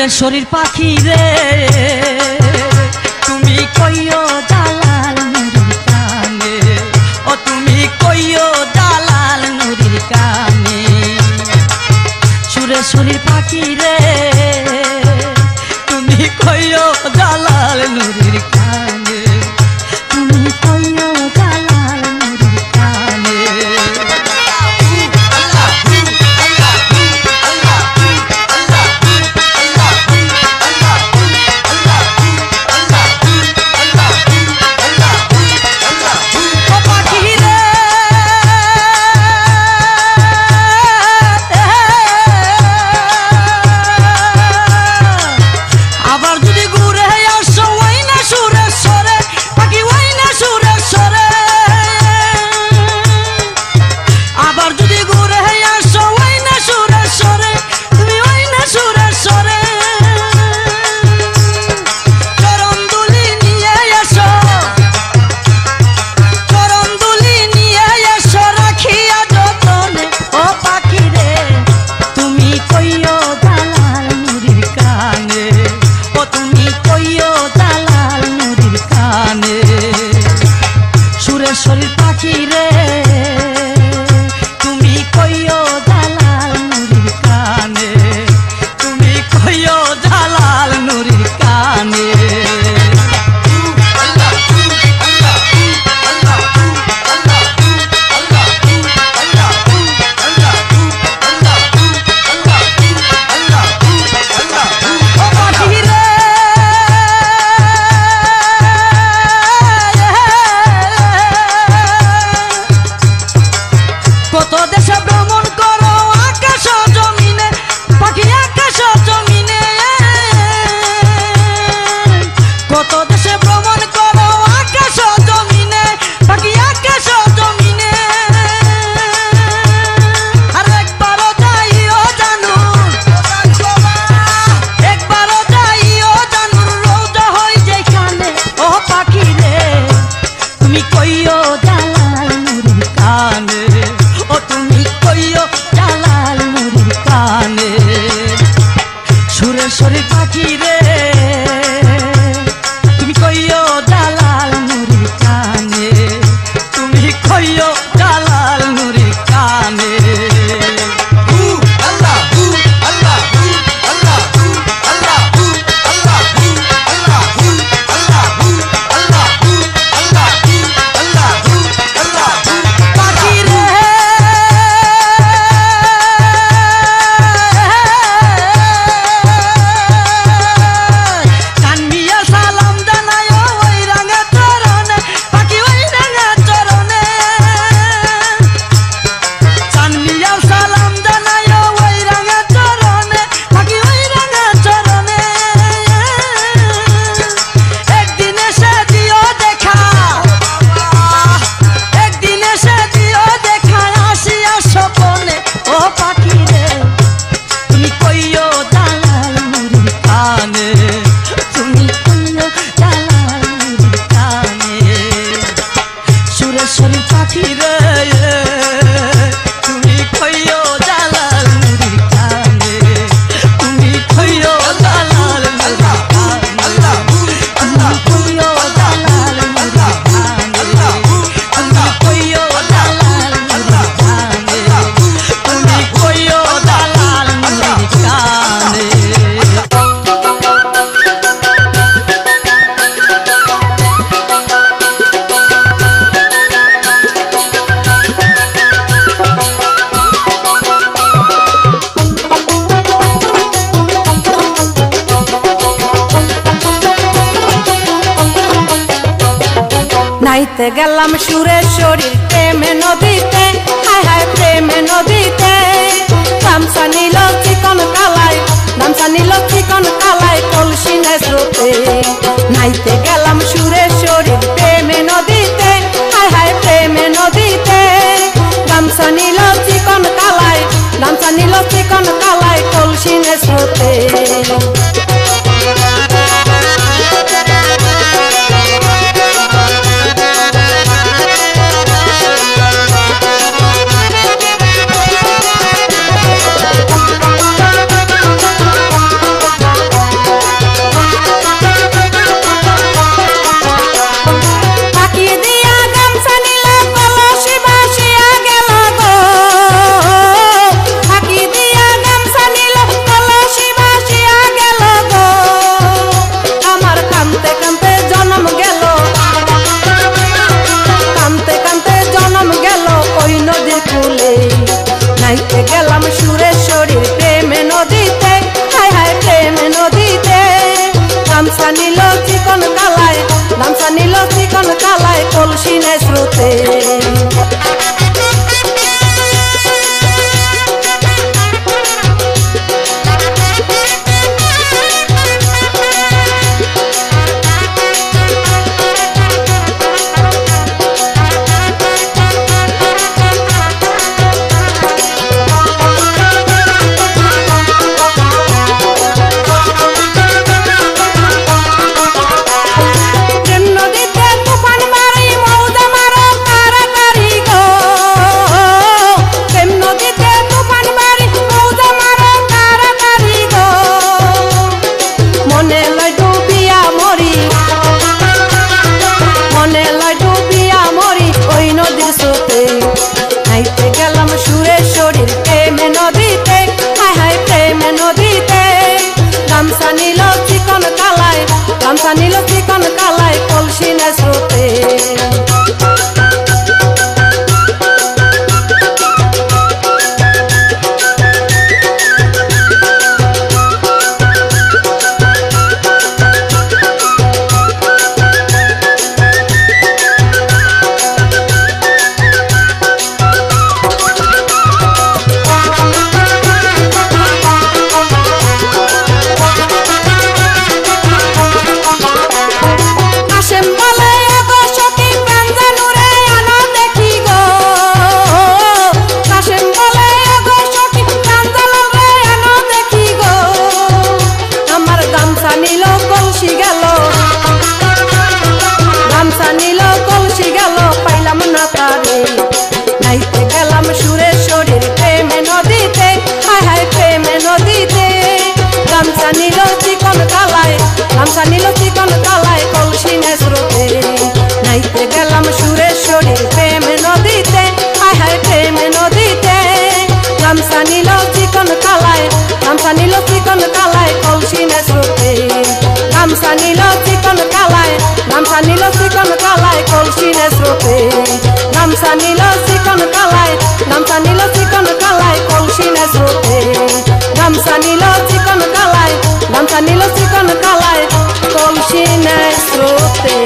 শরীর পাখি রে তুমি কইও দালাল নুরির কানে, ও তুমি কইও দালাল নুরির কানে। সুরের শরীর পাখি রে তুমি কইও দালাল নুরির কানে, তুমি কইও দালাল নুরির কানে। শরীর পাখি রে তুমি কইও দালাল নুরির কানে, তুমি কইও দালাল নুরির কানে। কত দেশে ভ্রমণ করো আকাশ জমিনে, পাখি আকাশ জমিনে, কত দেশে ভ্রমণ করো আকাশ জমিনে, পাখি আকাশ জমিনে। আর একবারও যাইও জানুর, একবারও যাইও জানুর রৌদা হই যেখানে, ও পাখি রে তুমি কইও দালাল নুরির কানে, ও তুমি কইও দালাল নুরির কানে। সুরের শরীর পাখি রে তুমি কইও দালাল নুরির কানে, তুমি কইও দালাল নুরির কানে। শরীর পাখি রে তুমি কইও দালাল নুরির কানে, তুমি কইও দালাল নুরির কানে, তুমি কইও দালাল নুরির কানে, তুমি কইও দালাল নুরির কানে, তুমি কইও দালাল নুরির কানে। নাইতে গেলাম সুরের শরীর প্রেমে নদীতে, হায় হায় প্রেমে নদীতে। গামছা নিল চিকন কালাই, গামছা নিল চিকন কালাই কলসি স্রোতে। নাইতে গেলাম সুরের শরীর প্রেমে নদীতে, হায় হায় প্রেমে নদীতে। গামছা নিল চিকন কালাই, গামছা নিল চিকন কালাই কলসি স্রোতে। চিকন কালায় গামছা নিল চিকন কালায় কলসি নাই স্রোতে নাইতে গেলাম সুরেশ্বরীর প্রেমে নদীতে হায় হায় প্রেমে নদীতে গামছা নিল চিকন কালায় গামছা নিল চিকন কালায় কলসি নাই স্রোতে নাইতে গেলাম সুরেশ্বরীর প্রেমে নদীতে হায় হায় প্রেমে নদীতে গামছা নিল চিকন কালায় গামছা নিল চিকন কালায় কলসি নাই স্রোতে নাইতে গেলাম সুরেশ্বরীর প্রেমে নদীতে হায় হায় প্রেমে নদীতে গামছা নিল চিকন কালায় গামছা নিল চিকন কালায় কলসি নাই স্রোতে গামছা নিল চিকন কালায় গামছা নিল চিকন কালায় কলসি নাই স্রোতে গামছা নিল চিকন কালায় গামছা নিল চিকন কালায় কলসি নাই স্রোতে গামছা নিল চিকন কালায় গামছা নিল চিকন কালায় কলসি নাই স্রোতে